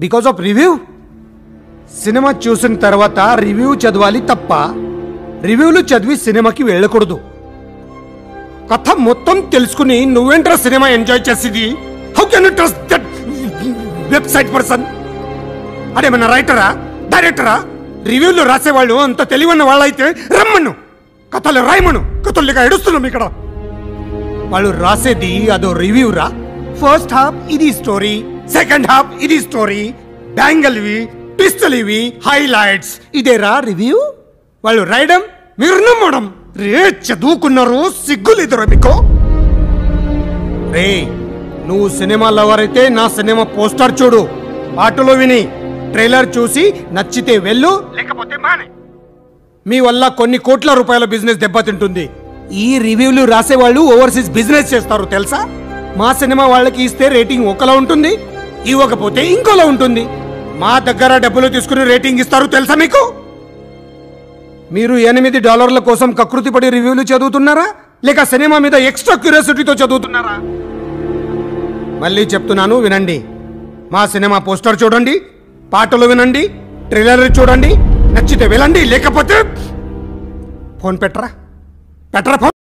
Because of review. Cinema చూసిన తర్వాత review చదవాలి తప్ప రివ్యూలు చదివి సినిమాకి వెళ్ళకూడదు. కథ మొత్తం తెలుసుకుని నువ్వేంట్రా సినిమా ఎంజాయ్ చేసేది? How can you trust that website person? అదేమన్నా రైటరా, డైరెక్టరా? రివ్యూలు రాసేవాళ్ళు అంత తెలివన్న వాళ్ళైతే రమ్మను, కథలు రాయమను. కథలుగా ఎడుస్తున్నాం ఇక్కడ. వాళ్ళు రాసేది అదో రివ్యూ రా. ఫస్ట్ హాఫ్ ఇది స్టోరీ, సెకండ్ హాఫ్ ఇది స్టోరీ, బ్యాంగల్ ఇవి, ట్విస్టులు ఇవి, హైలైట్స్, ఇదేరా రివ్యూ. వాళ్ళు రాయడం, మీరు నమ్మడం. రే చదువుకున్నారు, సిగ్గులేదురా మీకు? రే నువ్వు సినిమా లవర్ అయితే నా సినిమా పోస్టర్ చూడు, పాటలో విని, ట్రైలర్ చూసి నచ్చితే వెళ్ళు, లేకపోతే మానే. మీ వల్ల కొన్ని కోట్ల రూపాయల బిజినెస్ దెబ్బతింటుంది. ఈ రివ్యూలు రాసేవాళ్ళు ఓవర్సీస్ బిజినెస్ చేస్తారు తెలుసా? మా సినిమా వాళ్ళకి ఇస్తే రేటింగ్ ఒకలా ఉంటుంది, ఇవ్వకపోతే ఇంకోలా ఉంటుంది. మా దగ్గర డబ్బులు తీసుకుని రేటింగ్ ఇస్తారు తెలుసా మీకు? మీరు $8 కోసం కకృతి పడి రివ్యూలు చదువుతున్నారా, లేక సినిమా మీద ఎక్స్ట్రా క్యూరియాసిటీతో చదువుతున్నారా? మళ్ళీ చెప్తున్నాను వినండి. మా సినిమా పోస్టర్ చూడండి, పాటలు వినండి, ట్రైలర్ చూడండి, నచ్చితే వెళ్ళండి, లేకపోతే ఫోన్ పెట్టరా ఫోన్.